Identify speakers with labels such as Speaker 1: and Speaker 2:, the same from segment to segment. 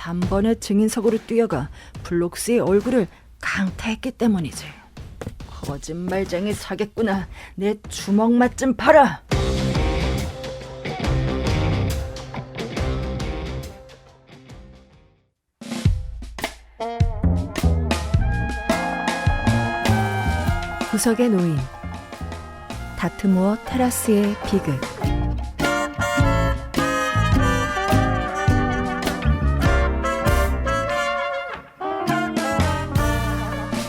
Speaker 1: 단번에 증인석으로 뛰어가 블록스의 얼굴을 강타했기 때문이지. 거짓말쟁이 사겠구나. 내 주먹 맛 좀 봐라. 구석에 놓인 다트무어 테라스의 비극.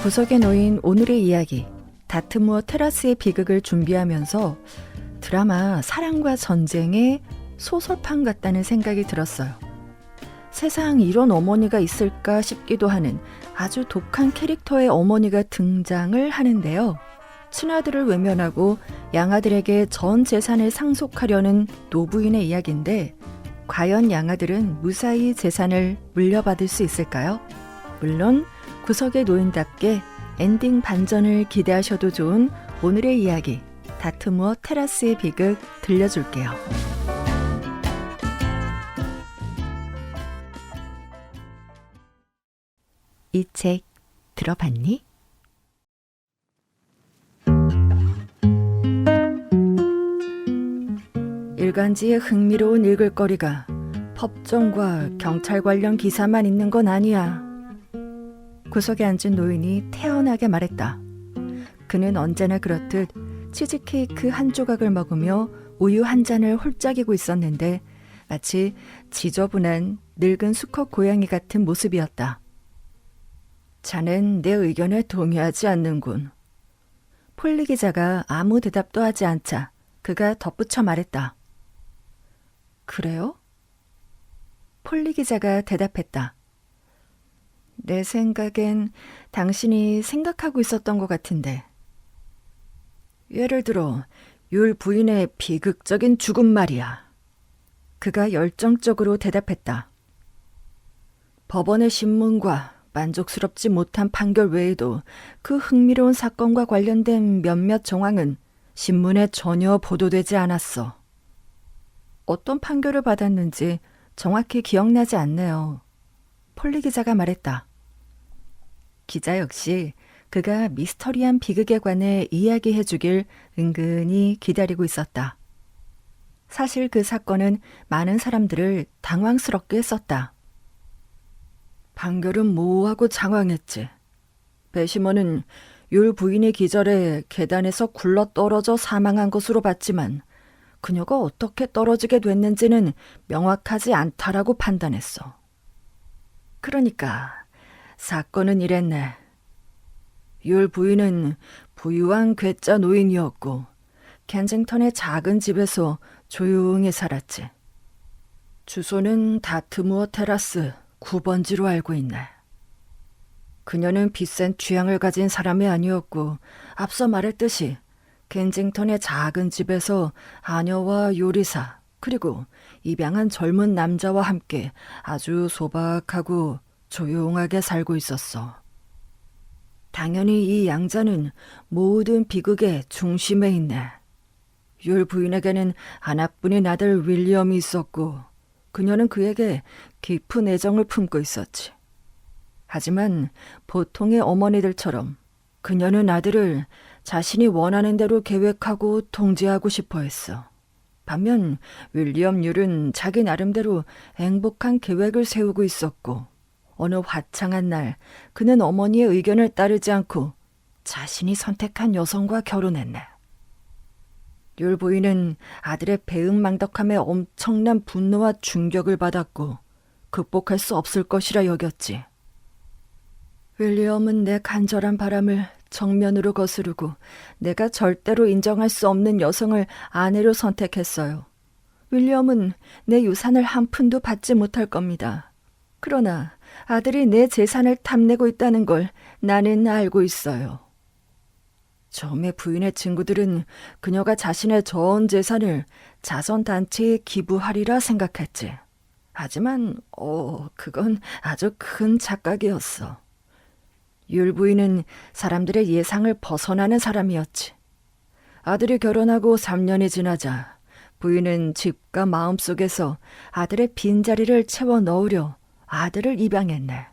Speaker 1: 구석에 놓인 오늘의 이야기, 다트무어 테라스의 비극을 준비하면서 드라마 사랑과 전쟁의 소설판 같다는 생각이 들었어요. 세상 이런 어머니가 있을까 싶기도 하는 아주 독한 캐릭터의 어머니가 등장을 하는데요. 친아들을 외면하고 양아들에게 전 재산을 상속하려는 노부인의 이야기인데, 과연 양아들은 무사히 재산을 물려받을 수 있을까요? 물론 구석에 놓인답게 엔딩 반전을 기대하셔도 좋은 오늘의 이야기, 다트무어 테라스의 비극 들려줄게요. 이 책 들어봤니? 일간지에 흥미로운 읽을거리가 법정과 경찰 관련 기사만 있는 건 아니야. 구석에 앉은 노인이 태연하게 말했다. 그는 언제나 그렇듯 치즈케이크 한 조각을 먹으며 우유 한 잔을 홀짝이고 있었는데 마치 지저분한 늙은 수컷 고양이 같은 모습이었다. 자넨 내 의견에 동의하지 않는군. 폴리 기자가 아무 대답도 하지 않자 그가 덧붙여 말했다. 그래요? 폴리 기자가 대답했다. 내 생각엔 당신이 생각하고 있었던 것 같은데. 예를 들어 율 부인의 비극적인 죽음 말이야. 그가 열정적으로 대답했다. 법원의 신문과 만족스럽지 못한 판결 외에도 그 흥미로운 사건과 관련된 몇몇 정황은 신문에 전혀 보도되지 않았어. 어떤 판결을 받았는지 정확히 기억나지 않네요. 폴리 기자가 말했다. 기자 역시 그가 미스터리한 비극에 관해 이야기해 주길 은근히 기다리고 있었다. 사실 그 사건은 많은 사람들을 당황스럽게 했었다. 판결은 모호하고 장황했지. 배심원은 율 부인의 기절에 계단에서 굴러 떨어져 사망한 것으로 봤지만 그녀가 어떻게 떨어지게 됐는지는 명확하지 않다라고 판단했어. 그러니까 사건은 이랬네. 율 부인은 부유한 괴짜 노인이었고 켄징턴의 작은 집에서 조용히 살았지. 주소는 다트무어 테라스 9번지로 알고 있네. 그녀는 비싼 취향을 가진 사람이 아니었고 앞서 말했듯이 켄징턴의 작은 집에서 아녀와 요리사 그리고 입양한 젊은 남자와 함께 아주 소박하고 조용하게 살고 있었어. 당연히 이 양자는 모든 비극의 중심에 있네. 율 부인에게는 하나뿐인 아들 윌리엄이 있었고 그녀는 그에게 깊은 애정을 품고 있었지. 하지만 보통의 어머니들처럼 그녀는 아들을 자신이 원하는 대로 계획하고 통제하고 싶어 했어. 반면 윌리엄 율은 자기 나름대로 행복한 계획을 세우고 있었고 어느 화창한 날 그는 어머니의 의견을 따르지 않고 자신이 선택한 여성과 결혼했네. 율 부인은 아들의 배은망덕함에 엄청난 분노와 충격을 받았고 극복할 수 없을 것이라 여겼지. 윌리엄은 내 간절한 바람을 정면으로 거스르고 내가 절대로 인정할 수 없는 여성을 아내로 선택했어요. 윌리엄은 내 유산을 한 푼도 받지 못할 겁니다. 그러나 아들이 내 재산을 탐내고 있다는 걸 나는 알고 있어요. 처음에 부인의 친구들은 그녀가 자신의 전 재산을 자선단체에 기부하리라 생각했지. 하지만 그건 아주 큰 착각이었어. 율 부인은 사람들의 예상을 벗어나는 사람이었지. 아들이 결혼하고 3년이 지나자 부인은 집과 마음속에서 아들의 빈자리를 채워 넣으려 아들을 입양했네.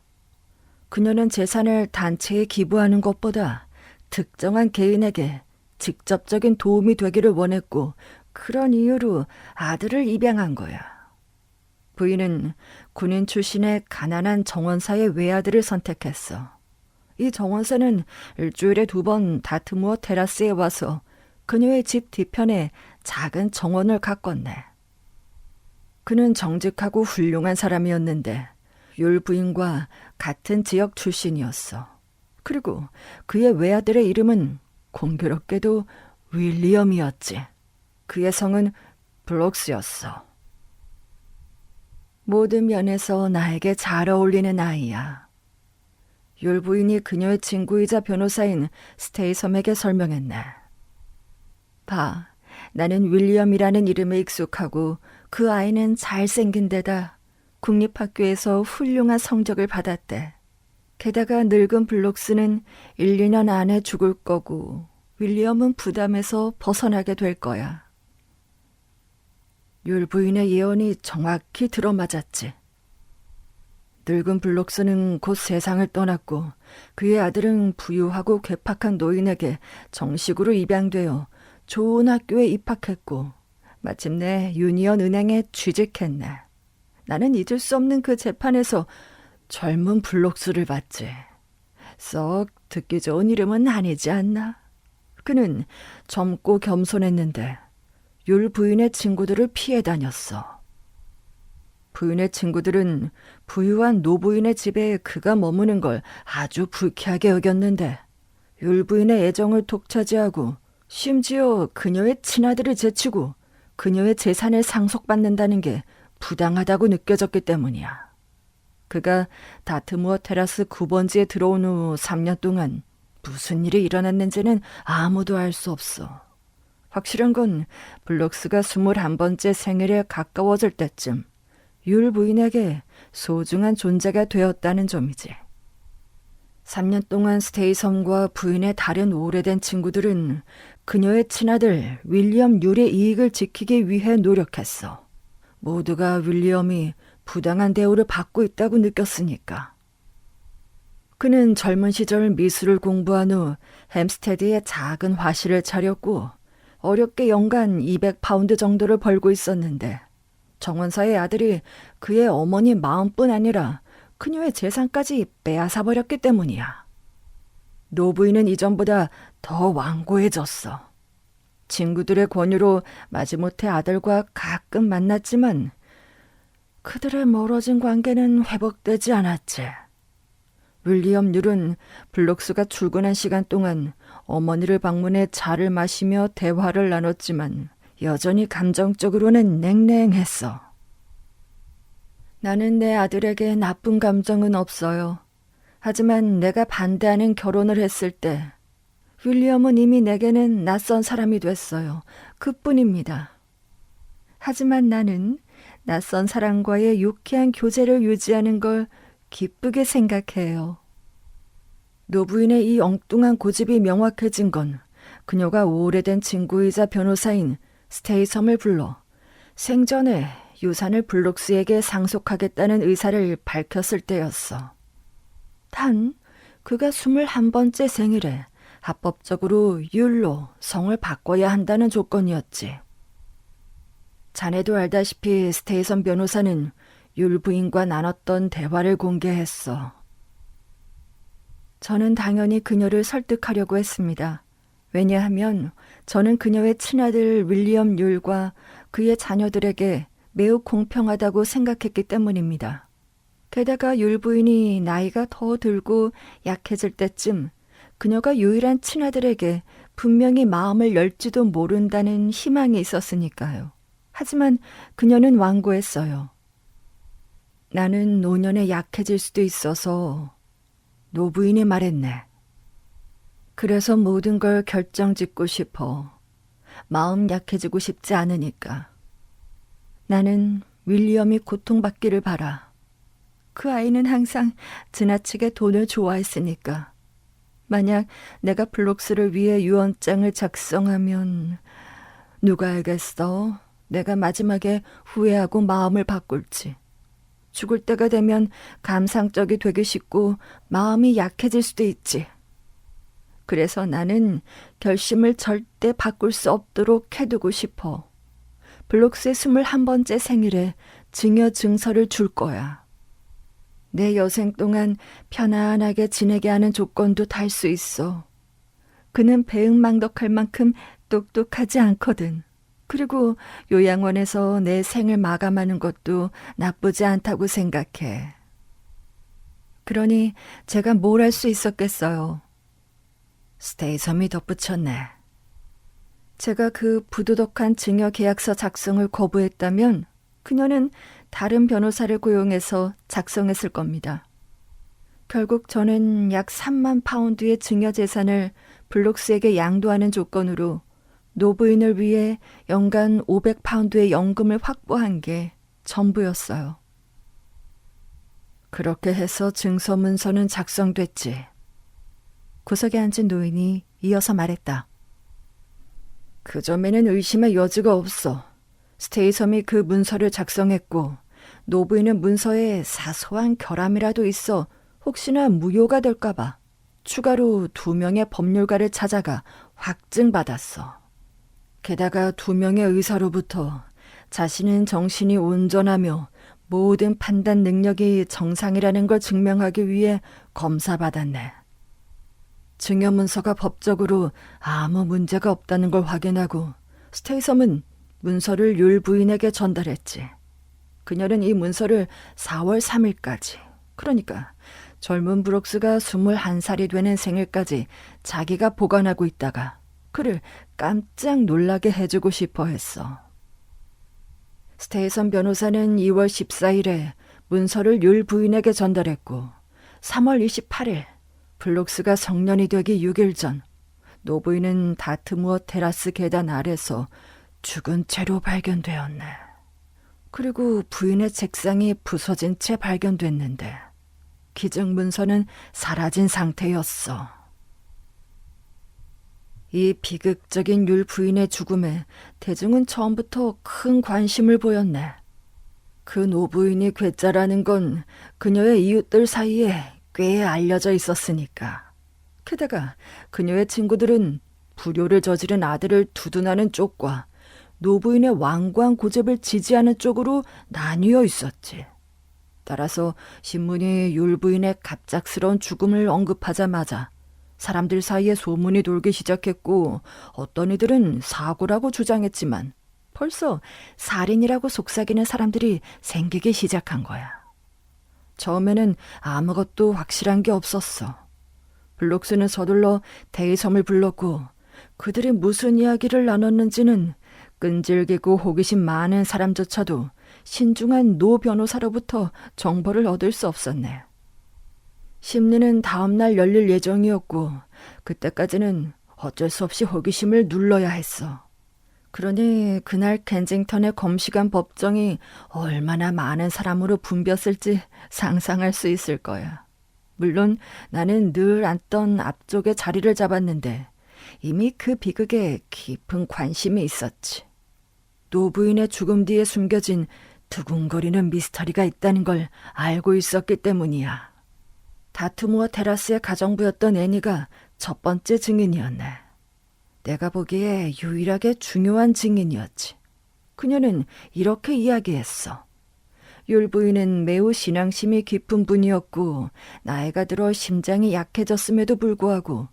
Speaker 1: 그녀는 재산을 단체에 기부하는 것보다 특정한 개인에게 직접적인 도움이 되기를 원했고 그런 이유로 아들을 입양한 거야. 부인은 군인 출신의 가난한 정원사의 외아들을 선택했어. 이 정원사는 일주일에 2번 다트무어 테라스에 와서 그녀의 집 뒤편에 작은 정원을 가꿨네. 그는 정직하고 훌륭한 사람이었는데 율 부인과 같은 지역 출신이었어. 그리고 그의 외아들의 이름은 공교롭게도 윌리엄이었지. 그의 성은 블록스였어. 모든 면에서 나에게 잘 어울리는 아이야. 율 부인이 그녀의 친구이자 변호사인 스테이섬에게 설명했네. 봐, 나는 윌리엄이라는 이름에 익숙하고 그 아이는 잘생긴 데다 국립학교에서 훌륭한 성적을 받았대. 게다가 늙은 블록스는 1, 2년 안에 죽을 거고 윌리엄은 부담에서 벗어나게 될 거야. 율 부인의 예언이 정확히 들어맞았지. 늙은 블록스는 곧 세상을 떠났고 그의 아들은 부유하고 괴팍한 노인에게 정식으로 입양되어 좋은 학교에 입학했고 마침내 유니언 은행에 취직했네. 나는 잊을 수 없는 그 재판에서 젊은 블록스를 봤지. 썩 듣기 좋은 이름은 아니지 않나? 그는 젊고 겸손했는데 율 부인의 친구들을 피해 다녔어. 부인의 친구들은 부유한 노부인의 집에 그가 머무는 걸 아주 불쾌하게 여겼는데 율 부인의 애정을 독차지하고 심지어 그녀의 친아들을 제치고 그녀의 재산을 상속받는다는 게 부당하다고 느껴졌기 때문이야. 그가 다트무어 테라스 9번지에 들어온 후 3년 동안 무슨 일이 일어났는지는 아무도 알 수 없어. 확실한 건 블록스가 21번째 생일에 가까워질 때쯤 율 부인에게 소중한 존재가 되었다는 점이지. 3년 동안 스테이섬과 부인의 다른 오래된 친구들은 그녀의 친아들 윌리엄 율의 이익을 지키기 위해 노력했어. 모두가 윌리엄이 부당한 대우를 받고 있다고 느꼈으니까. 그는 젊은 시절 미술을 공부한 후 햄스테드에 작은 화실을 차렸고 어렵게 연간 200파운드 정도를 벌고 있었는데 정원사의 아들이 그의 어머니 마음뿐 아니라 그녀의 재산까지 빼앗아버렸기 때문이야. 노부인은 이전보다 더 완고해졌어. 친구들의 권유로 마지못해 아들과 가끔 만났지만 그들의 멀어진 관계는 회복되지 않았지. 윌리엄 율은 블록스가 출근한 시간 동안 어머니를 방문해 차를 마시며 대화를 나눴지만 여전히 감정적으로는 냉랭했어. 나는 내 아들에게 나쁜 감정은 없어요. 하지만 내가 반대하는 결혼을 했을 때 윌리엄은 이미 내게는 낯선 사람이 됐어요. 그뿐입니다. 하지만 나는 낯선 사람과의 유쾌한 교제를 유지하는 걸 기쁘게 생각해요. 노부인의 이 엉뚱한 고집이 명확해진 건 그녀가 오래된 친구이자 변호사인 스테이섬을 불러 생전에 유산을 블록스에게 상속하겠다는 의사를 밝혔을 때였어. 단, 그가 21번째 생일에 합법적으로 율로 성을 바꿔야 한다는 조건이었지. 자네도 알다시피 스테이섬 변호사는 율 부인과 나눴던 대화를 공개했어. 저는 당연히 그녀를 설득하려고 했습니다. 왜냐하면 저는 그녀의 친아들 윌리엄 율과 그의 자녀들에게 매우 공평하다고 생각했기 때문입니다. 게다가 율 부인이 나이가 더 들고 약해질 때쯤 그녀가 유일한 친아들에게 분명히 마음을 열지도 모른다는 희망이 있었으니까요. 하지만 그녀는 완고했어요. 나는 노년에 약해질 수도 있어서 노부인이 말했네. 그래서 모든 걸 결정짓고 싶어. 마음 약해지고 싶지 않으니까. 나는 윌리엄이 고통받기를 바라. 그 아이는 항상 지나치게 돈을 좋아했으니까. 만약 내가 블록스를 위해 유언장을 작성하면 누가 알겠어? 내가 마지막에 후회하고 마음을 바꿀지. 죽을 때가 되면 감상적이 되기 쉽고 마음이 약해질 수도 있지. 그래서 나는 결심을 절대 바꿀 수 없도록 해두고 싶어. 블록스의 21번째 생일에 증여 증서를 줄 거야. 내 여생 동안 편안하게 지내게 하는 조건도 달 수 있어. 그는 배은망덕할 만큼 똑똑하지 않거든. 그리고 요양원에서 내 생을 마감하는 것도 나쁘지 않다고 생각해. 그러니 제가 뭘 할 수 있었겠어요. 스테이섬이 덧붙였네. 제가 그 부도덕한 증여 계약서 작성을 거부했다면 그녀는 다른 변호사를 고용해서 작성했을 겁니다. 결국 저는 약 3만 파운드의 증여 재산을 블록스에게 양도하는 조건으로 노부인을 위해 연간 500파운드의 연금을 확보한 게 전부였어요. 그렇게 해서 증서 문서는 작성됐지. 구석에 앉은 노인이 이어서 말했다. 그 점에는 의심의 여지가 없어. 스테이섬이 그 문서를 작성했고 노부인은 문서에 사소한 결함이라도 있어 혹시나 무효가 될까봐 추가로 2명의 법률가를 찾아가 확증받았어. 게다가 2명의 의사로부터 자신은 정신이 온전하며 모든 판단 능력이 정상이라는 걸 증명하기 위해 검사받았네. 증여문서가 법적으로 아무 문제가 없다는 걸 확인하고 스테이섬은 문서를 율 부인에게 전달했지. 그녀는 이 문서를 4월 3일까지, 그러니까 젊은 브룩스가 21살이 되는 생일까지 자기가 보관하고 있다가 그를 깜짝 놀라게 해주고 싶어 했어. 스테이섬 변호사는 2월 14일에 문서를 율 부인에게 전달했고 3월 28일 블록스가 성년이 되기 6일 전 노부인은 다트무어 테라스 계단 아래서 죽은 채로 발견되었네. 그리고 부인의 책상이 부서진 채 발견됐는데 기증 문서는 사라진 상태였어. 이 비극적인 율 부인의 죽음에 대중은 처음부터 큰 관심을 보였네. 그 노부인이 괴짜라는 건 그녀의 이웃들 사이에 꽤 알려져 있었으니까. 게다가 그녀의 친구들은 불효를 저지른 아들을 두둔하는 쪽과 노부인의 완고한 고집을 지지하는 쪽으로 나뉘어 있었지. 따라서 신문이 율 부인의 갑작스러운 죽음을 언급하자마자 사람들 사이에 소문이 돌기 시작했고 어떤 이들은 사고라고 주장했지만 벌써 살인이라고 속삭이는 사람들이 생기기 시작한 거야. 처음에는 아무것도 확실한 게 없었어. 블록스는 서둘러 대의섬을 불렀고 그들이 무슨 이야기를 나눴는지는 끈질기고 호기심 많은 사람조차도 신중한 노 변호사로부터 정보를 얻을 수 없었네. 심리는 다음 날 열릴 예정이었고 그때까지는 어쩔 수 없이 호기심을 눌러야 했어. 그러니 그날 켄징턴의 검시관 법정이 얼마나 많은 사람으로 붐볐을지 상상할 수 있을 거야. 물론 나는 늘 앉던 앞쪽에 자리를 잡았는데 이미 그 비극에 깊은 관심이 있었지. 노부인의 죽음 뒤에 숨겨진 두근거리는 미스터리가 있다는 걸 알고 있었기 때문이야. 다트무어 테라스의 가정부였던 애니가 첫 번째 증인이었네. 내가 보기에 유일하게 중요한 증인이었지. 그녀는 이렇게 이야기했어. 율 부인은 매우 신앙심이 깊은 분이었고 나이가 들어 심장이 약해졌음에도 불구하고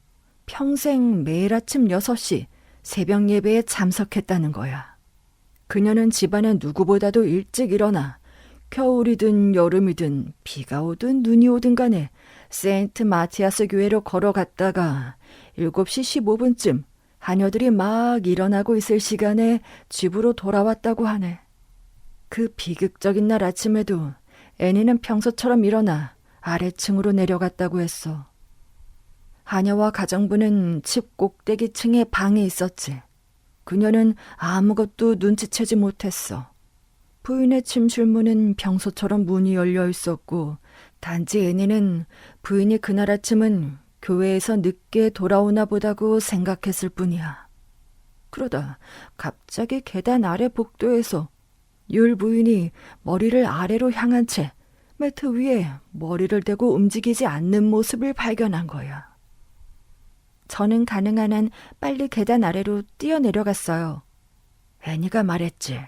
Speaker 1: 평생 매일 아침 6시 새벽 예배에 참석했다는 거야. 그녀는 집안의 누구보다도 일찍 일어나 겨울이든 여름이든 비가 오든 눈이 오든 간에 세인트 마티아스 교회로 걸어갔다가 7시 15분쯤 하녀들이 막 일어나고 있을 시간에 집으로 돌아왔다고 하네. 그 비극적인 날 아침에도 애니는 평소처럼 일어나 아래층으로 내려갔다고 했어. 하녀와 가정부는 집 꼭대기층에 방에 있었지. 그녀는 아무것도 눈치채지 못했어. 부인의 침실문은 평소처럼 문이 열려 있었고 단지 애니는 부인이 그날 아침은 교회에서 늦게 돌아오나 보다고 생각했을 뿐이야. 그러다 갑자기 계단 아래 복도에서 율 부인이 머리를 아래로 향한 채 매트 위에 머리를 대고 움직이지 않는 모습을 발견한 거야. 저는 가능한 한 빨리 계단 아래로 뛰어내려갔어요. 애니가 말했지.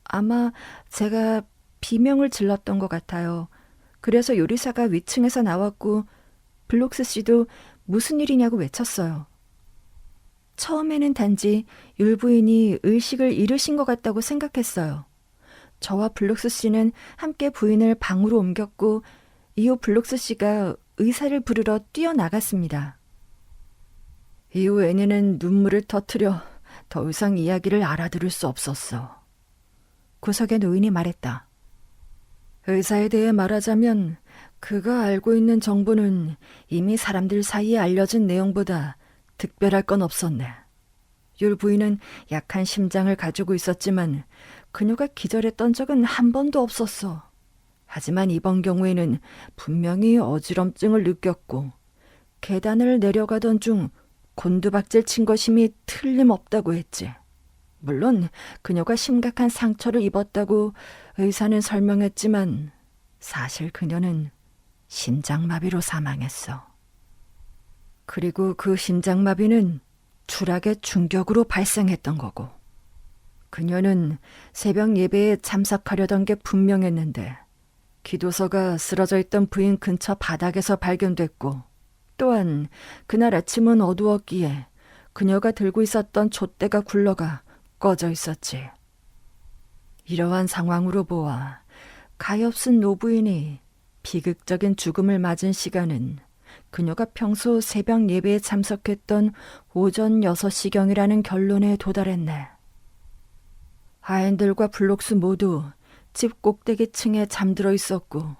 Speaker 1: 아마 제가 비명을 질렀던 것 같아요. 그래서 요리사가 위층에서 나왔고 블록스 씨도 무슨 일이냐고 외쳤어요. 처음에는 단지 율 부인이 의식을 잃으신 것 같다고 생각했어요. 저와 블록스 씨는 함께 부인을 방으로 옮겼고 이후 블록스 씨가 의사를 부르러 뛰어나갔습니다. 이후 애니는 눈물을 터뜨려 더 이상 이야기를 알아들을 수 없었어. 구석의 노인이 말했다. 의사에 대해 말하자면 그가 알고 있는 정보는 이미 사람들 사이에 알려진 내용보다 특별할 건 없었네. 율 부인은 약한 심장을 가지고 있었지만 그녀가 기절했던 적은 한 번도 없었어. 하지만 이번 경우에는 분명히 어지럼증을 느꼈고 계단을 내려가던 중 곤두박질 친 것임이 틀림없다고 했지. 물론 그녀가 심각한 상처를 입었다고 의사는 설명했지만 사실 그녀는 심장마비로 사망했어. 그리고 그 심장마비는 추락의 충격으로 발생했던 거고. 그녀는 새벽 예배에 참석하려던 게 분명했는데 기도서가 쓰러져 있던 부인 근처 바닥에서 발견됐고 또한 그날 아침은 어두웠기에 그녀가 들고 있었던 촛대가 굴러가 꺼져 있었지. 이러한 상황으로 보아 가엾은 노부인이 비극적인 죽음을 맞은 시간은 그녀가 평소 새벽 예배에 참석했던 오전 6시경이라는 결론에 도달했네. 하인들과 블록스 모두 집 꼭대기층에 잠들어 있었고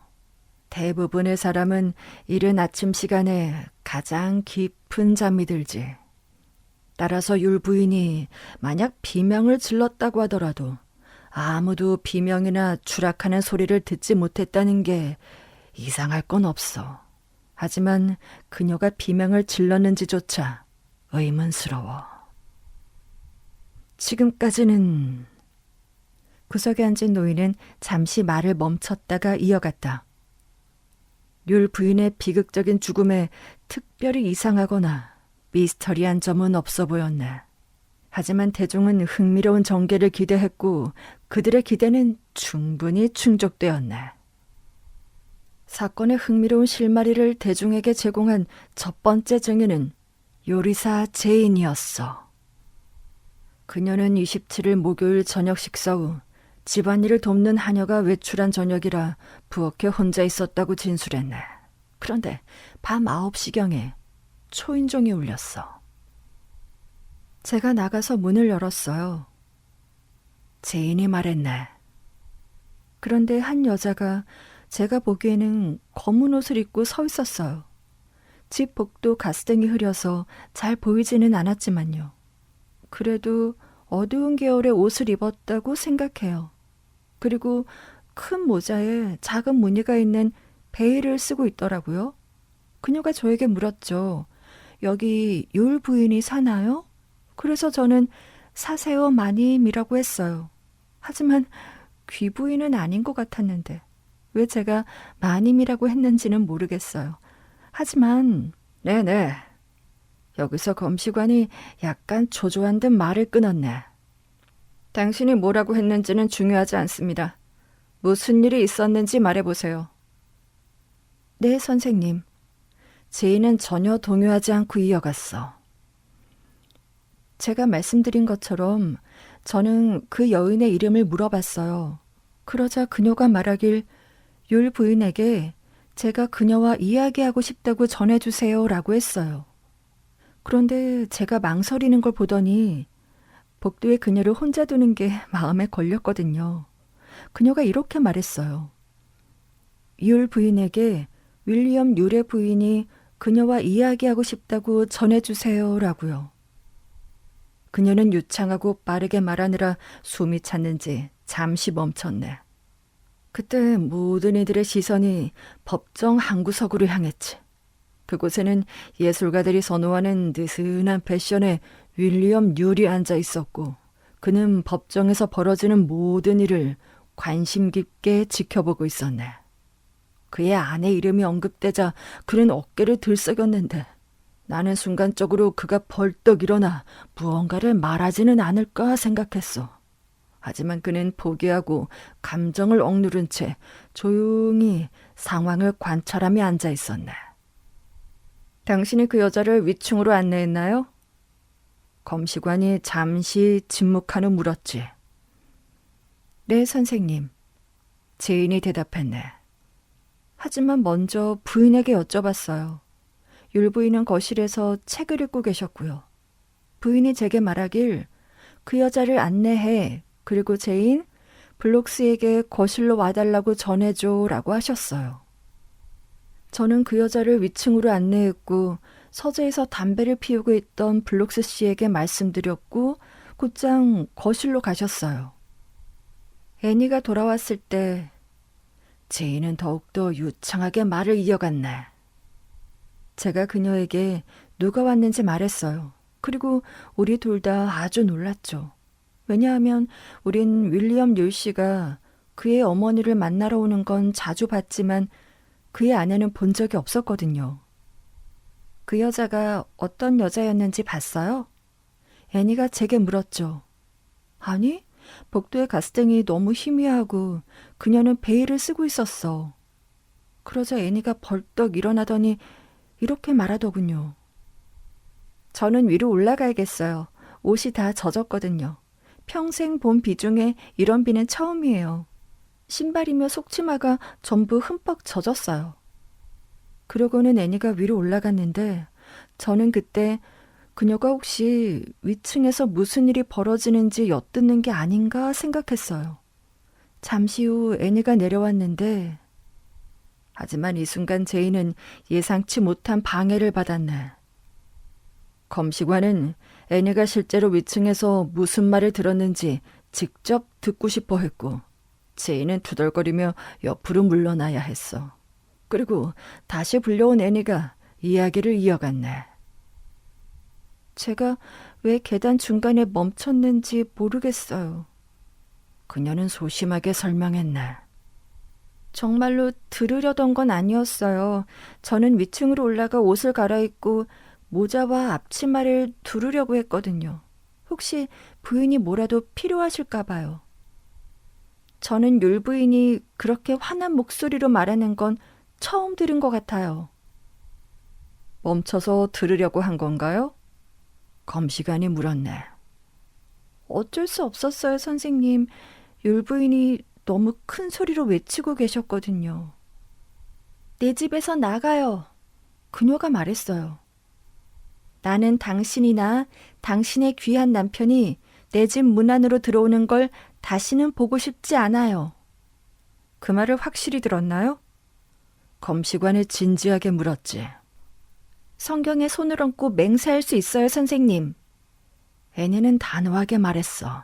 Speaker 1: 대부분의 사람은 이른 아침 시간에 가장 깊은 잠이 들지. 따라서 율 부인이 만약 비명을 질렀다고 하더라도 아무도 비명이나 추락하는 소리를 듣지 못했다는 게 이상할 건 없어. 하지만 그녀가 비명을 질렀는지조차 의문스러워. 지금까지는... 구석에 앉은 노인은 잠시 말을 멈췄다가 이어갔다. 율 부인의 비극적인 죽음에 특별히 이상하거나 미스터리한 점은 없어 보였네. 하지만 대중은 흥미로운 전개를 기대했고 그들의 기대는 충분히 충족되었네. 사건의 흥미로운 실마리를 대중에게 제공한 첫 번째 증인은 요리사 제인이었어. 그녀는 27일 목요일 저녁 식사 후 집안일을 돕는 하녀가 외출한 저녁이라 부엌에 혼자 있었다고 진술했네. 그런데 밤 9시경에 초인종이 울렸어. 제가 나가서 문을 열었어요. 제인이 말했네. 그런데 한 여자가 제가 보기에는 검은 옷을 입고 서 있었어요. 집 복도 가스등이 흐려서 잘 보이지는 않았지만요. 그래도 어두운 계열의 옷을 입었다고 생각해요. 그리고 큰 모자에 작은 무늬가 있는 베일을 쓰고 있더라고요. 그녀가 저에게 물었죠. 여기 율 부인이 사나요? 그래서 저는 사세요 마님이라고 했어요. 하지만 귀부인은 아닌 것 같았는데 왜 제가 마님이라고 했는지는 모르겠어요. 하지만 네네. 여기서 검시관이 약간 초조한 듯 말을 끊었네. 당신이 뭐라고 했는지는 중요하지 않습니다. 무슨 일이 있었는지 말해보세요. 네, 선생님. 제인은 전혀 동요하지 않고 이어갔어. 제가 말씀드린 것처럼 저는 그 여인의 이름을 물어봤어요. 그러자 그녀가 말하길 율 부인에게 제가 그녀와 이야기하고 싶다고 전해주세요 라고 했어요. 그런데 제가 망설이는 걸 보더니 복도에 그녀를 혼자 두는 게 마음에 걸렸거든요. 그녀가 이렇게 말했어요. 율 부인에게 윌리엄 율의 부인이 그녀와 이야기하고 싶다고 전해주세요 라고요. 그녀는 유창하고 빠르게 말하느라 숨이 찼는지 잠시 멈췄네. 그때 모든 이들의 시선이 법정 한 구석으로 향했지. 그곳에는 예술가들이 선호하는 느슨한 패션의 윌리엄 율이 앉아 있었고 그는 법정에서 벌어지는 모든 일을 관심 깊게 지켜보고 있었네. 그의 아내 이름이 언급되자 그는 어깨를 들썩였는데 나는 순간적으로 그가 벌떡 일어나 무언가를 말하지는 않을까 생각했어. 하지만 그는 포기하고 감정을 억누른 채 조용히 상황을 관찰하며 앉아 있었네. 당신이 그 여자를 위층으로 안내했나요? 검시관이 잠시 침묵한 후 물었지. 네, 선생님. 제인이 대답했네. 하지만 먼저 부인에게 여쭤봤어요. 율부인은 거실에서 책을 읽고 계셨고요. 부인이 제게 말하길 그 여자를 안내해. 그리고 제인, 블록스에게 거실로 와달라고 전해줘라고 하셨어요. 저는 그 여자를 위층으로 안내했고 서재에서 담배를 피우고 있던 블록스 씨에게 말씀드렸고 곧장 거실로 가셨어요. 애니가 돌아왔을 때 제인은 더욱더 유창하게 말을 이어갔네. 제가 그녀에게 누가 왔는지 말했어요. 그리고 우리 둘 다 아주 놀랐죠. 왜냐하면 우린 윌리엄 율 씨가 그의 어머니를 만나러 오는 건 자주 봤지만 그의 아내는 본 적이 없었거든요. 그 여자가 어떤 여자였는지 봤어요? 애니가 제게 물었죠. 아니, 복도의 가스등이 너무 희미하고 그녀는 베일을 쓰고 있었어. 그러자 애니가 벌떡 일어나더니 이렇게 말하더군요. 저는 위로 올라가야겠어요. 옷이 다 젖었거든요. 평생 본 비 중에 이런 비는 처음이에요. 신발이며 속치마가 전부 흠뻑 젖었어요. 그러고는 애니가 위로 올라갔는데 저는 그때 그녀가 혹시 위층에서 무슨 일이 벌어지는지 엿듣는 게 아닌가 생각했어요. 잠시 후 애니가 내려왔는데 하지만 이 순간 제인은 예상치 못한 방해를 받았네. 검시관은 애니가 실제로 위층에서 무슨 말을 들었는지 직접 듣고 싶어 했고 제인은 투덜거리며 옆으로 물러나야 했어. 그리고 다시 불려온 애니가 이야기를 이어갔네. 제가 왜 계단 중간에 멈췄는지 모르겠어요. 그녀는 소심하게 설명했네. 정말로 들으려던 건 아니었어요. 저는 위층으로 올라가 옷을 갈아입고 모자와 앞치마를 두르려고 했거든요. 혹시 부인이 뭐라도 필요하실까 봐요. 저는 율 부인이 그렇게 환한 목소리로 말하는 건 처음 들은 것 같아요. 멈춰서 들으려고 한 건가요? 검시관이 물었네. 어쩔 수 없었어요, 선생님. 율 부인이 너무 큰 소리로 외치고 계셨거든요. 내 집에서 나가요. 그녀가 말했어요. 나는 당신이나 당신의 귀한 남편이 내 집 문 안으로 들어오는 걸 다시는 보고 싶지 않아요. 그 말을 확실히 들었나요? 검시관이 진지하게 물었지. 성경에 손을 얹고 맹세할 수 있어요, 선생님. 애니는 단호하게 말했어.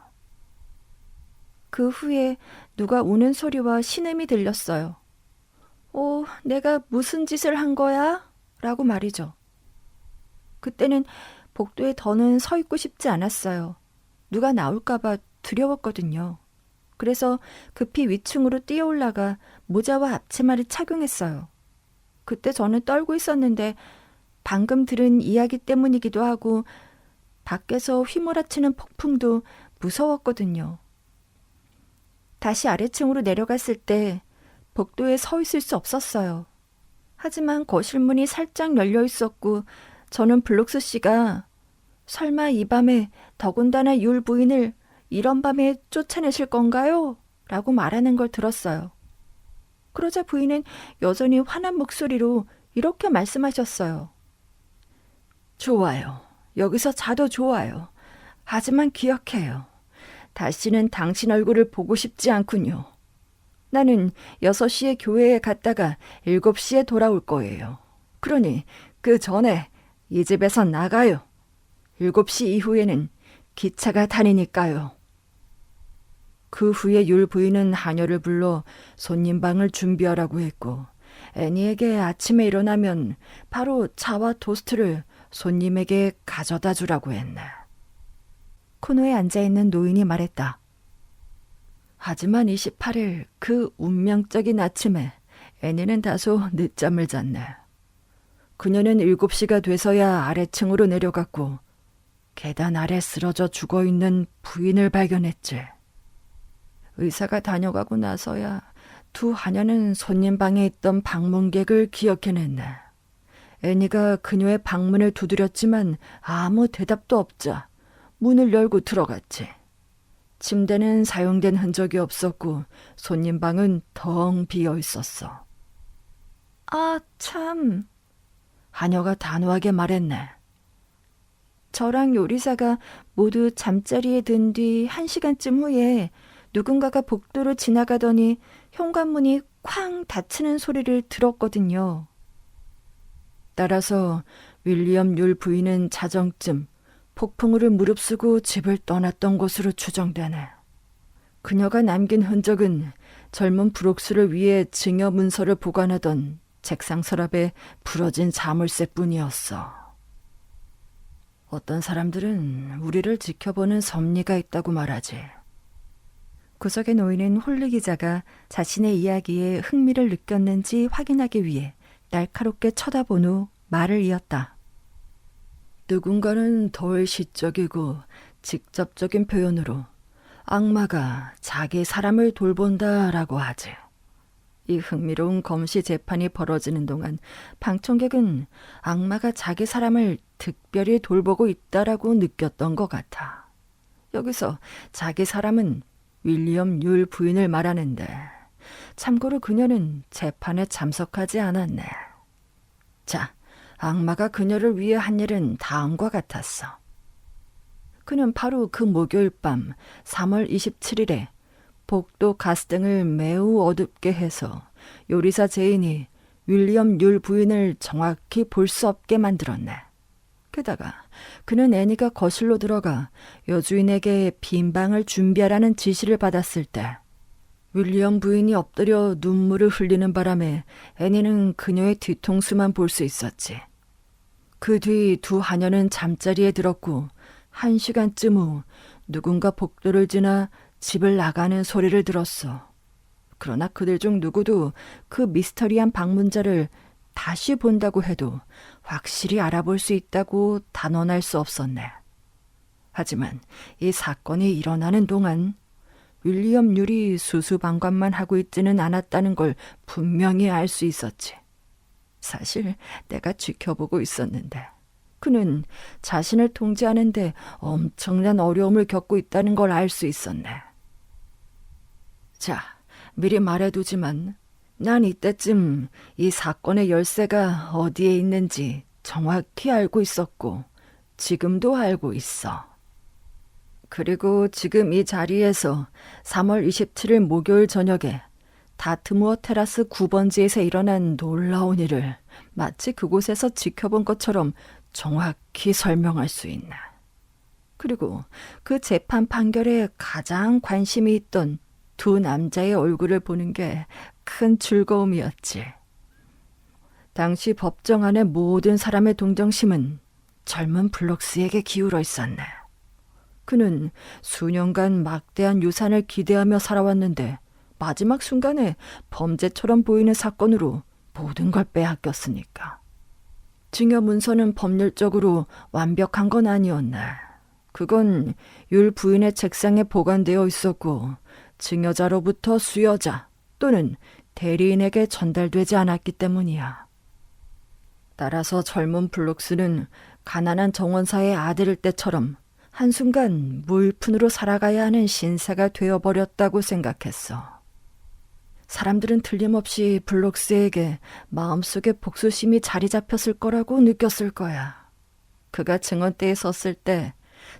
Speaker 1: 그 후에 누가 우는 소리와 신음이 들렸어요. 내가 무슨 짓을 한 거야? 라고 말이죠. 그때는 복도에 더는 서 있고 싶지 않았어요. 누가 나올까봐 두려웠거든요. 그래서 급히 위층으로 뛰어 올라가 모자와 앞치마를 착용했어요. 그때 저는 떨고 있었는데 방금 들은 이야기 때문이기도 하고 밖에서 휘몰아치는 폭풍도 무서웠거든요. 다시 아래층으로 내려갔을 때 복도에 서 있을 수 없었어요. 하지만 거실 문이 살짝 열려 있었고 저는 블록스 씨가 설마 이 밤에 더군다나 율 부인을 이런 밤에 쫓아내실 건가요? 라고 말하는 걸 들었어요. 그러자 부인은 여전히 화난 목소리로 이렇게 말씀하셨어요. 좋아요. 여기서 자도 좋아요. 하지만 기억해요. 다시는 당신 얼굴을 보고 싶지 않군요. 나는 6시에 교회에 갔다가 7시에 돌아올 거예요. 그러니 그 전에 이 집에서 나가요. 7시 이후에는 기차가 다니니까요. 그 후에 율 부인은 하녀를 불러 손님방을 준비하라고 했고 애니에게 아침에 일어나면 바로 차와 토스트를 손님에게 가져다 주라고 했네. 코너에 앉아있는 노인이 말했다. 하지만 28일 그 운명적인 아침에 애니는 다소 늦잠을 잤네. 그녀는 7시가 돼서야 아래층으로 내려갔고 계단 아래 쓰러져 죽어있는 부인을 발견했지. 의사가 다녀가고 나서야 두 하녀는 손님방에 있던 방문객을 기억해냈네. 애니가 그녀의 방문을 두드렸지만 아무 대답도 없자 문을 열고 들어갔지. 침대는 사용된 흔적이 없었고 손님방은 텅 비어 있었어. 아, 참. 하녀가 단호하게 말했네. 저랑 요리사가 모두 잠자리에 든 뒤 1시간쯤 후에 누군가가 복도로 지나가더니 현관문이 쾅 닫히는 소리를 들었거든요. 따라서 윌리엄 율 부인은 자정쯤 폭풍우를 무릅쓰고 집을 떠났던 것으로 추정되네. 그녀가 남긴 흔적은 젊은 브룩스를 위해 증여 문서를 보관하던 책상 서랍에 부러진 자물쇠뿐이었어. 어떤 사람들은 우리를 지켜보는 섭리가 있다고 말하지. 구석에 놓이는 홀리 기자가 자신의 이야기에 흥미를 느꼈는지 확인하기 위해 날카롭게 쳐다본 후 말을 이었다. 누군가는 덜 시적이고 직접적인 표현으로 악마가 자기 사람을 돌본다라고 하지. 이 흥미로운 검시 재판이 벌어지는 동안 방청객은 악마가 자기 사람을 특별히 돌보고 있다라고 느꼈던 것 같아. 여기서 자기 사람은 윌리엄 율 부인을 말하는데 참고로 그녀는 재판에 참석하지 않았네. 자, 악마가 그녀를 위해 한 일은 다음과 같았어. 그는 바로 그 목요일 밤 3월 27일에 복도 가스등을 매우 어둡게 해서 요리사 제인이 윌리엄 율 부인을 정확히 볼 수 없게 만들었네. 게다가 그는 애니가 거실로 들어가 여주인에게 빈 방을 준비하라는 지시를 받았을 때 윌리엄 부인이 엎드려 눈물을 흘리는 바람에 애니는 그녀의 뒤통수만 볼 수 있었지. 그 뒤 두 하녀는 잠자리에 들었고 1시간쯤 후 누군가 복도를 지나 집을 나가는 소리를 들었어. 그러나 그들 중 누구도 그 미스터리한 방문자를 다시 본다고 해도 확실히 알아볼 수 있다고 단언할 수 없었네. 하지만 이 사건이 일어나는 동안 윌리엄 율이 수수방관만 하고 있지는 않았다는 걸 분명히 알 수 있었지. 사실 내가 지켜보고 있었는데 그는 자신을 통제하는데 엄청난 어려움을 겪고 있다는 걸 알 수 있었네. 자, 미리 말해두지만 난 이때쯤 이 사건의 열쇠가 어디에 있는지 정확히 알고 있었고 지금도 알고 있어. 그리고 지금 이 자리에서 3월 27일 목요일 저녁에 다트무어 테라스 9번지에서 일어난 놀라운 일을 마치 그곳에서 지켜본 것처럼 정확히 설명할 수 있나. 그리고 그 재판 판결에 가장 관심이 있던 두 남자의 얼굴을 보는 게 큰 즐거움이었지. 당시 법정 안의 모든 사람의 동정심은 젊은 블록스에게 기울어 있었네. 그는 수년간 막대한 유산을 기대하며 살아왔는데 마지막 순간에 범죄처럼 보이는 사건으로 모든 걸 빼앗겼으니까. 증여 문서는 법률적으로 완벽한 건 아니었네. 그건 율 부인의 책상에 보관되어 있었고 증여자로부터 수여자 또는 대리인에게 전달되지 않았기 때문이야. 따라서 젊은 블록스는 가난한 정원사의 아들일 때처럼 한순간 무일푼으로 살아가야 하는 신세가 되어버렸다고 생각했어. 사람들은 틀림없이 블록스에게 마음속에 복수심이 자리 잡혔을 거라고 느꼈을 거야. 그가 증언대에 섰을 때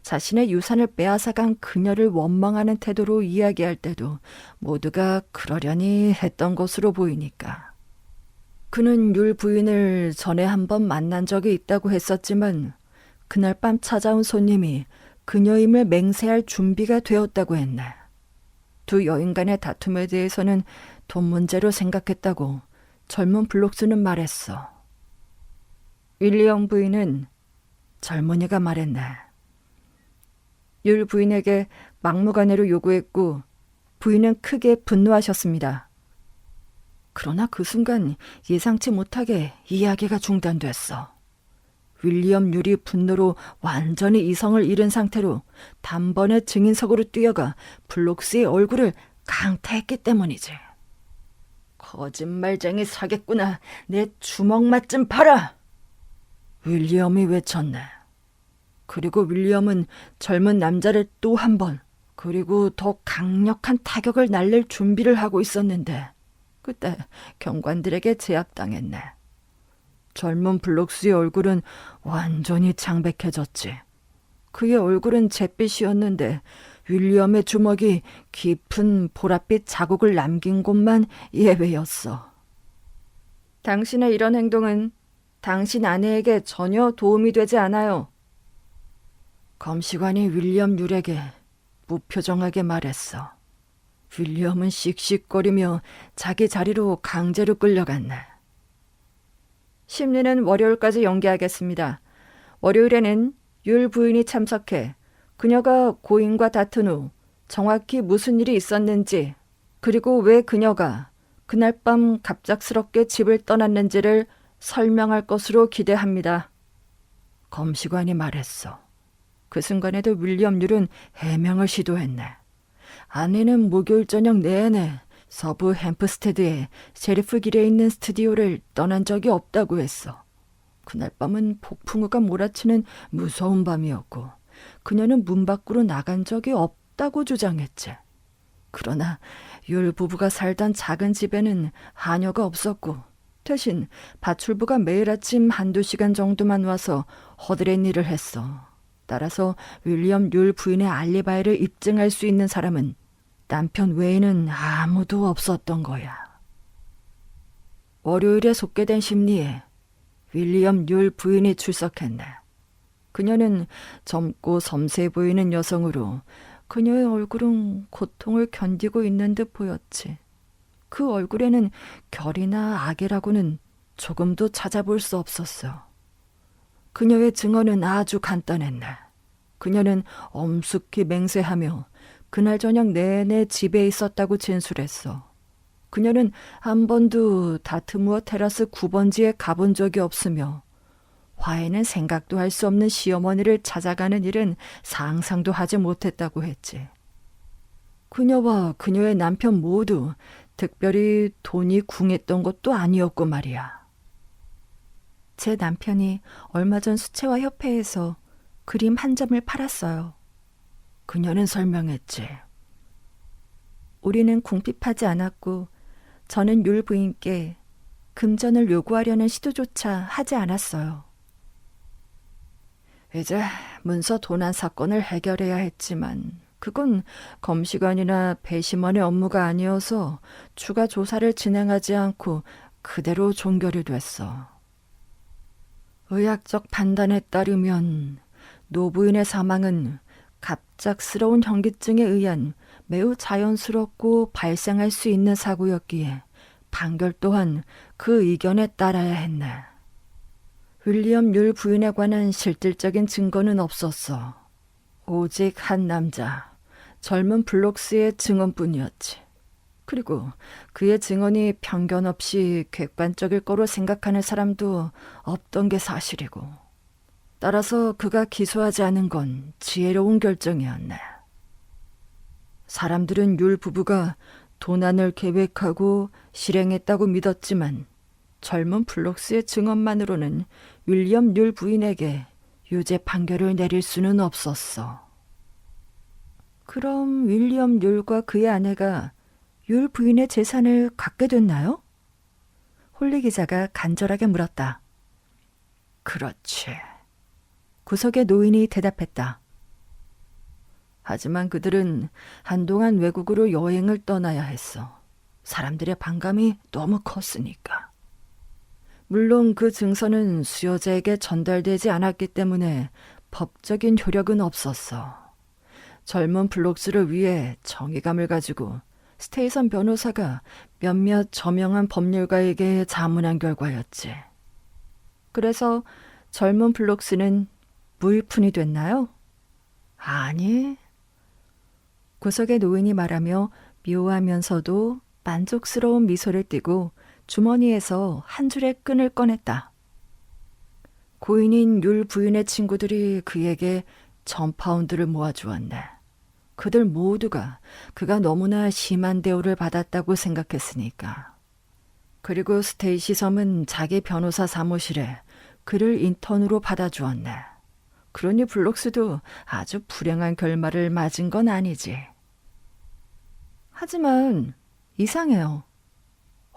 Speaker 1: 자신의 유산을 빼앗아간 그녀를 원망하는 태도로 이야기할 때도 모두가 그러려니 했던 것으로 보이니까. 그는 율 부인을 전에 한번 만난 적이 있다고 했었지만 그날 밤 찾아온 손님이 그녀임을 맹세할 준비가 되었다고 했네. 두 여인 간의 다툼에 대해서는 돈 문제로 생각했다고 젊은 블록스는 말했어. 윌리엄 부인은 젊은이가 말했네. 율 부인에게 막무가내로 요구했고 부인은 크게 분노하셨습니다. 그러나 그 순간 예상치 못하게 이야기가 중단됐어. 윌리엄 율이 분노로 완전히 이성을 잃은 상태로 단번에 증인석으로 뛰어가 블록스의 얼굴을 강타했기 때문이지. 거짓말쟁이 사겠구나. 내 주먹 맛 좀 봐라. 윌리엄이 외쳤네. 그리고 윌리엄은 젊은 남자를 또 한 번, 그리고 더 강력한 타격을 날릴 준비를 하고 있었는데 그때 경관들에게 제압당했네. 젊은 블록스의 얼굴은 완전히 창백해졌지. 그의 얼굴은 잿빛이었는데 윌리엄의 주먹이 깊은 보랏빛 자국을 남긴 곳만 예외였어. 당신의 이런 행동은 당신 아내에게 전혀 도움이 되지 않아요. 검시관이 윌리엄 율에게 무표정하게 말했어. 윌리엄은 씩씩거리며 자기 자리로 강제로 끌려갔네. 심리는 월요일까지 연기하겠습니다. 월요일에는 율 부인이 참석해 그녀가 고인과 다툰 후 정확히 무슨 일이 있었는지, 그리고 왜 그녀가 그날 밤 갑작스럽게 집을 떠났는지를 설명할 것으로 기대합니다. 검시관이 말했어. 그 순간에도 윌리엄 율은 해명을 시도했네. 아내는 목요일 저녁 내내 서부 햄프스테드에 셰리프 길에 있는 스튜디오를 떠난 적이 없다고 했어. 그날 밤은 폭풍우가 몰아치는 무서운 밤이었고 그녀는 문 밖으로 나간 적이 없다고 주장했지. 그러나 율 부부가 살던 작은 집에는 하녀가 없었고 대신 파출부가 매일 아침 1~2시간 정도만 와서 허드렛 일을 했어. 따라서 윌리엄 율 부인의 알리바이를 입증할 수 있는 사람은 남편 외에는 아무도 없었던 거야. 월요일에 속개된 심리에 윌리엄 율 부인이 출석했네. 그녀는 젊고 섬세해 보이는 여성으로 그녀의 얼굴은 고통을 견디고 있는 듯 보였지. 그 얼굴에는 결이나 악이라고는 조금도 찾아볼 수 없었어. 그녀의 증언은 아주 간단했네. 그녀는 엄숙히 맹세하며 그날 저녁 내내 집에 있었다고 진술했어. 그녀는 한 번도 다트무어 테라스 9번지에 가본 적이 없으며 화해는 생각도 할 수 없는 시어머니를 찾아가는 일은 상상도 하지 못했다고 했지. 그녀와 그녀의 남편 모두 특별히 돈이 궁했던 것도 아니었고 말이야. 제 남편이 얼마 전 수채화 협회에서 그림 한 점을 팔았어요. 그녀는 설명했지. 우리는 궁핍하지 않았고 저는 율 부인께 금전을 요구하려는 시도조차 하지 않았어요. 이제 문서 도난 사건을 해결해야 했지만 그건 검시관이나 배심원의 업무가 아니어서 추가 조사를 진행하지 않고 그대로 종결이 됐어. 의학적 판단에 따르면 노부인의 사망은 갑작스러운 현기증에 의한 매우 자연스럽고 발생할 수 있는 사고였기에 판결 또한 그 의견에 따라야 했네. 윌리엄 율 부인에 관한 실질적인 증거는 없었어. 오직 한 남자, 젊은 블록스의 증언뿐이었지. 그리고 그의 증언이 편견 없이 객관적일 거로 생각하는 사람도 없던 게 사실이고, 따라서 그가 기소하지 않은 건 지혜로운 결정이었네. 사람들은 율 부부가 도난을 계획하고 실행했다고 믿었지만 젊은 블록스의 증언만으로는 윌리엄 율 부인에게 유죄 판결을 내릴 수는 없었어. 그럼 윌리엄 율과 그의 아내가 율 부인의 재산을 갖게 됐나요? 홀리 기자가 간절하게 물었다. 그렇지. 구석의 노인이 대답했다. 하지만 그들은 한동안 외국으로 여행을 떠나야 했어. 사람들의 반감이 너무 컸으니까. 물론 그 증서는 수여자에게 전달되지 않았기 때문에 법적인 효력은 없었어. 젊은 블록스를 위해 정의감을 가지고 스테이선 변호사가 몇몇 저명한 법률가에게 자문한 결과였지. 그래서 젊은 블록스는 무일푼이 됐나요? 아니. 구석의 노인이 말하며 묘하면서도 만족스러운 미소를 띠고 주머니에서 한 줄의 끈을 꺼냈다. 고인인 율 부인의 친구들이 그에게 1,000파운드를 모아주었네. 그들 모두가 그가 너무나 심한 대우를 받았다고 생각했으니까. 그리고 스테이시 섬은 자기 변호사 사무실에 그를 인턴으로 받아주었네. 그러니 블록스도 아주 불행한 결말을 맞은 건 아니지. 하지만 이상해요.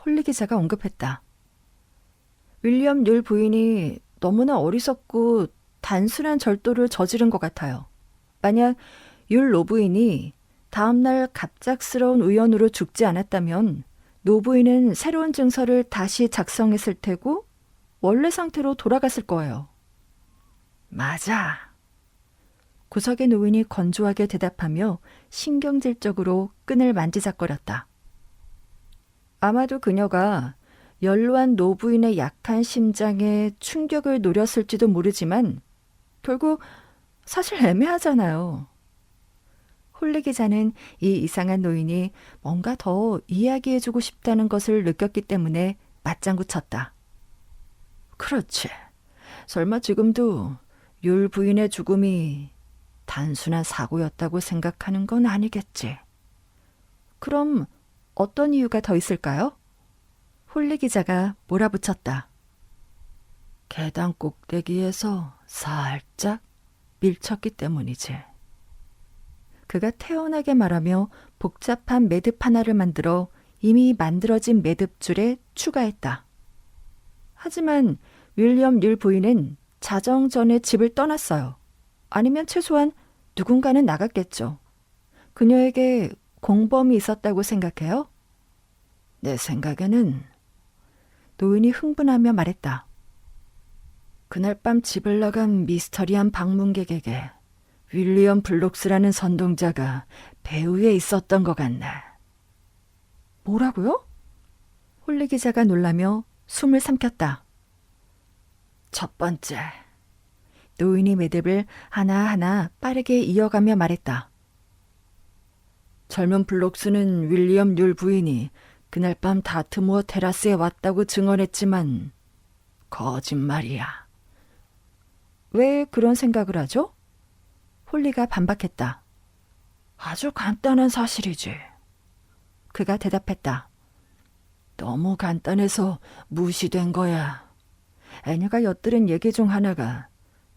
Speaker 1: 홀리 기자가 언급했다. 윌리엄 율 부인이 너무나 어리석고 단순한 절도를 저지른 것 같아요. 만약 율 노부인이 다음날 갑작스러운 우연으로 죽지 않았다면 노부인은 새로운 증서를 다시 작성했을 테고 원래 상태로 돌아갔을 거예요. 맞아. 구석의 노인이 건조하게 대답하며 신경질적으로 끈을 만지작거렸다. 아마도 그녀가 연로한 노부인의 약한 심장에 충격을 노렸을지도 모르지만 결국 사실 애매하잖아요. 홀리 기자는 이 이상한 노인이 뭔가 더 이야기해주고 싶다는 것을 느꼈기 때문에 맞장구 쳤다. 그렇지. 설마 지금도 율 부인의 죽음이 단순한 사고였다고 생각하는 건 아니겠지. 그럼 어떤 이유가 더 있을까요? 홀리 기자가 몰아붙였다. 계단 꼭대기에서 살짝 밀쳤기 때문이지. 그가 태연하게 말하며 복잡한 매듭 하나를 만들어 이미 만들어진 매듭줄에 추가했다. 하지만 윌리엄 율 부인은 자정 전에 집을 떠났어요. 아니면 최소한 누군가는 나갔겠죠. 그녀에게 공범이 있었다고 생각해요? 내 생각에는 노인이 흥분하며 말했다. 그날 밤 집을 나간 미스터리한 방문객에게 윌리엄 블록스라는 선동자가 배후에 있었던 것 같네. 뭐라고요? 홀리 기자가 놀라며 숨을 삼켰다. 첫 번째, 노인이 매듭을 하나하나 빠르게 이어가며 말했다. 젊은 블록스는 윌리엄 율 부인이 그날 밤 다트무어 테라스에 왔다고 증언했지만 거짓말이야. 왜 그런 생각을 하죠? 홀리가 반박했다. 아주 간단한 사실이지. 그가 대답했다. 너무 간단해서 무시된 거야. 애녀가 엿들은 얘기 중 하나가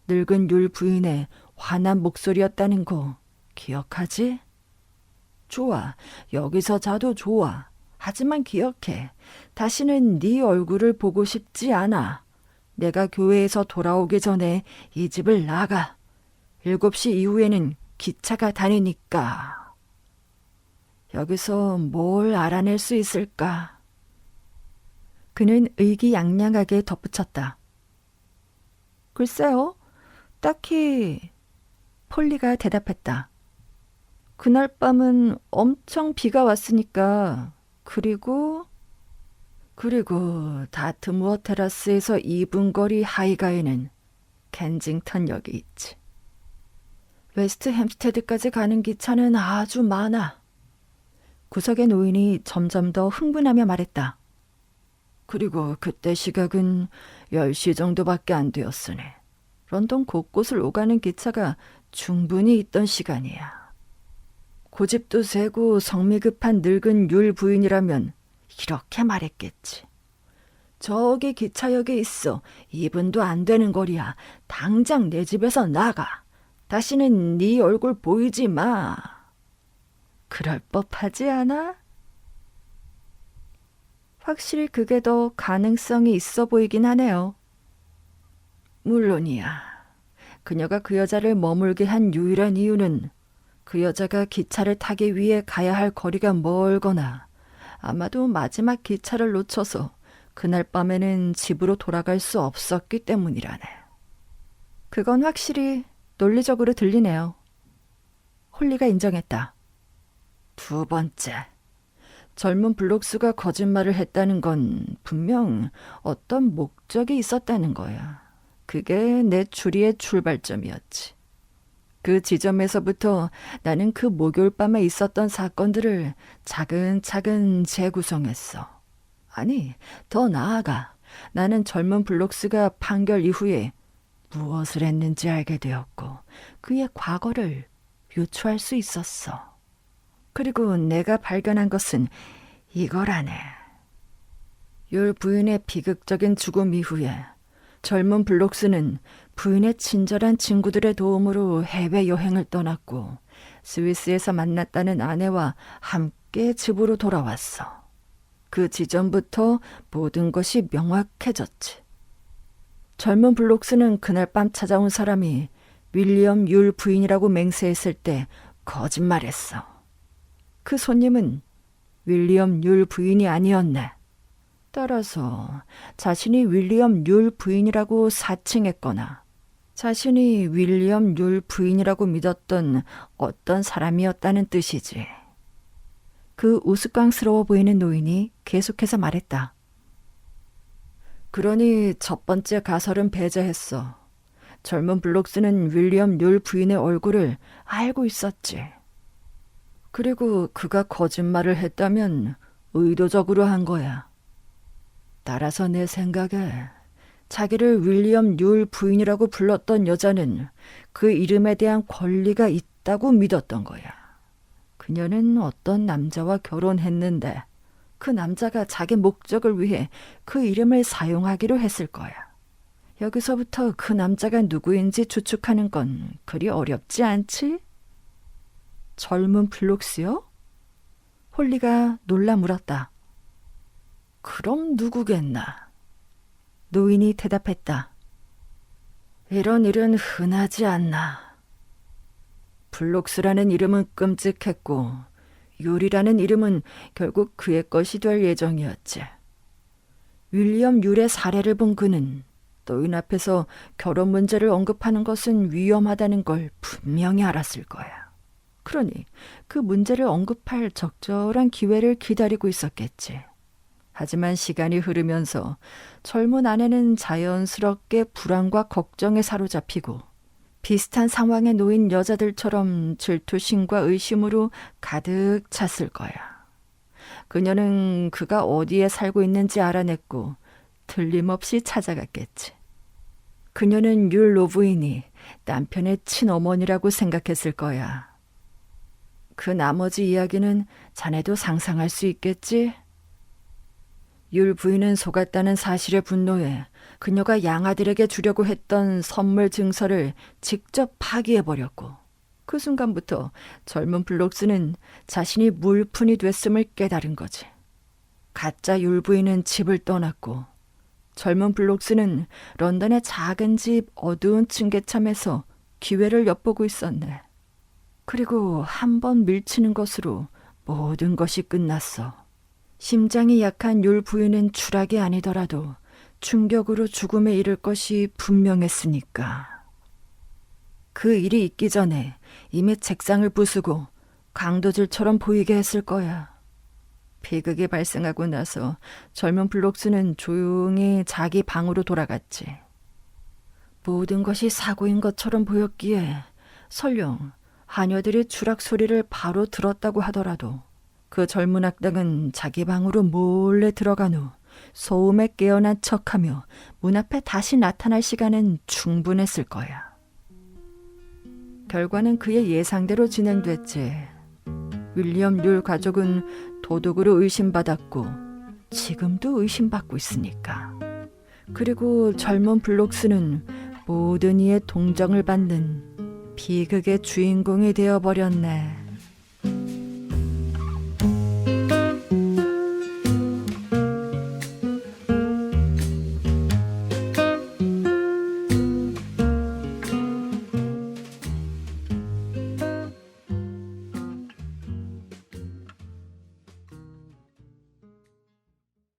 Speaker 1: 늙은 율 부인의 화난 목소리였다는 거 기억하지? 좋아. 여기서 자도 좋아. 하지만 기억해. 다시는 네 얼굴을 보고 싶지 않아. 내가 교회에서 돌아오기 전에 이 집을 나가. 7시 이후에는 기차가 다니니까. 여기서 뭘 알아낼 수 있을까? 그는 의기양양하게 덧붙였다. 글쎄요. 딱히. 폴리가 대답했다. 그날 밤은 엄청 비가 왔으니까. 그리고 다트무어 테라스에서 2분 거리 하이가에는 켄징턴역이 있지. 웨스트 햄스테드까지 가는 기차는 아주 많아. 구석의 노인이 점점 더 흥분하며 말했다. 그리고 그때 시각은 10시 정도밖에 안 되었으니 런던 곳곳을 오가는 기차가 충분히 있던 시간이야. 고집도 세고 성미 급한 늙은 율 부인이라면 이렇게 말했겠지. 저기 기차역에 있어. 2분도 안 되는 거리야. 당장 내 집에서 나가. 다시는 네 얼굴 보이지 마. 그럴 법하지 않아? 확실히 그게 더 가능성이 있어 보이긴 하네요. 물론이야. 그녀가 그 여자를 머물게 한 유일한 이유는 그 여자가 기차를 타기 위해 가야 할 거리가 멀거나 아마도 마지막 기차를 놓쳐서 그날 밤에는 집으로 돌아갈 수 없었기 때문이라네. 그건 확실히 논리적으로 들리네요. 홀리가 인정했다. 두 번째, 젊은 블록스가 거짓말을 했다는 건 분명 어떤 목적이 있었다는 거야. 그게 내 추리의 출발점이었지. 그 지점에서부터 나는 그 목요일 밤에 있었던 사건들을 차근차근 재구성했어. 아니, 더 나아가 나는 젊은 블록스가 판결 이후에 무엇을 했는지 알게 되었고 그의 과거를 유추할 수 있었어. 그리고 내가 발견한 것은 이거라네. 율 부인의 비극적인 죽음 이후에 젊은 블록스는 부인의 친절한 친구들의 도움으로 해외여행을 떠났고 스위스에서 만났다는 아내와 함께 집으로 돌아왔어. 그 지점부터 모든 것이 명확해졌지. 젊은 블록스는 그날 밤 찾아온 사람이 윌리엄 율 부인이라고 맹세했을 때 거짓말했어. 그 손님은 윌리엄 율 부인이 아니었네. 따라서 자신이 윌리엄 율 부인이라고 사칭했거나 자신이 윌리엄 율 부인이라고 믿었던 어떤 사람이었다는 뜻이지. 그 우스꽝스러워 보이는 노인이 계속해서 말했다. 그러니 첫 번째 가설은 배제했어. 젊은 블록스는 윌리엄 율 부인의 얼굴을 알고 있었지. 그리고 그가 거짓말을 했다면 의도적으로 한 거야. 따라서 내 생각에 자기를 윌리엄 율 부인이라고 불렀던 여자는 그 이름에 대한 권리가 있다고 믿었던 거야. 그녀는 어떤 남자와 결혼했는데 그 남자가 자기 목적을 위해 그 이름을 사용하기로 했을 거야. 여기서부터 그 남자가 누구인지 추측하는 건 그리 어렵지 않지? 젊은 블록스요? 홀리가 놀라 물었다. 그럼 누구겠나? 노인이 대답했다. 이런 일은 흔하지 않나. 블록스라는 이름은 끔찍했고 율이라는 이름은 결국 그의 것이 될 예정이었지. 윌리엄 율의 사례를 본 그는 노인 앞에서 결혼 문제를 언급하는 것은 위험하다는 걸 분명히 알았을 거야. 그러니 그 문제를 언급할 적절한 기회를 기다리고 있었겠지. 하지만 시간이 흐르면서 젊은 아내는 자연스럽게 불안과 걱정에 사로잡히고 비슷한 상황에 놓인 여자들처럼 질투심과 의심으로 가득 찼을 거야. 그녀는 그가 어디에 살고 있는지 알아냈고 틀림없이 찾아갔겠지. 그녀는 율 노부인이 남편의 친어머니라고 생각했을 거야. 그 나머지 이야기는 자네도 상상할 수 있겠지? 율 부인은 속았다는 사실에 분노해 그녀가 양아들에게 주려고 했던 선물 증서를 직접 파기해버렸고 그 순간부터 젊은 블록스는 자신이 물푼이 됐음을 깨달은 거지. 가짜 율 부인은 집을 떠났고 젊은 블록스는 런던의 작은 집 어두운 층계참에서 기회를 엿보고 있었네. 그리고 한 번 밀치는 것으로 모든 것이 끝났어. 심장이 약한 율 부인은 추락이 아니더라도 충격으로 죽음에 이를 것이 분명했으니까. 그 일이 있기 전에 이미 책상을 부수고 강도질처럼 보이게 했을 거야. 비극이 발생하고 나서 젊은 블록스는 조용히 자기 방으로 돌아갔지. 모든 것이 사고인 것처럼 보였기에 설령 하녀들이 추락 소리를 바로 들었다고 하더라도 그 젊은 악당은 자기 방으로 몰래 들어간 후 소음에 깨어난 척하며 문 앞에 다시 나타날 시간은 충분했을 거야. 결과는 그의 예상대로 진행됐지. 윌리엄 율 가족은 도둑으로 의심받았고 지금도 의심받고 있으니까. 그리고 젊은 블록스는 모든 이의 동정을 받는 비극의 주인공이 되어버렸네.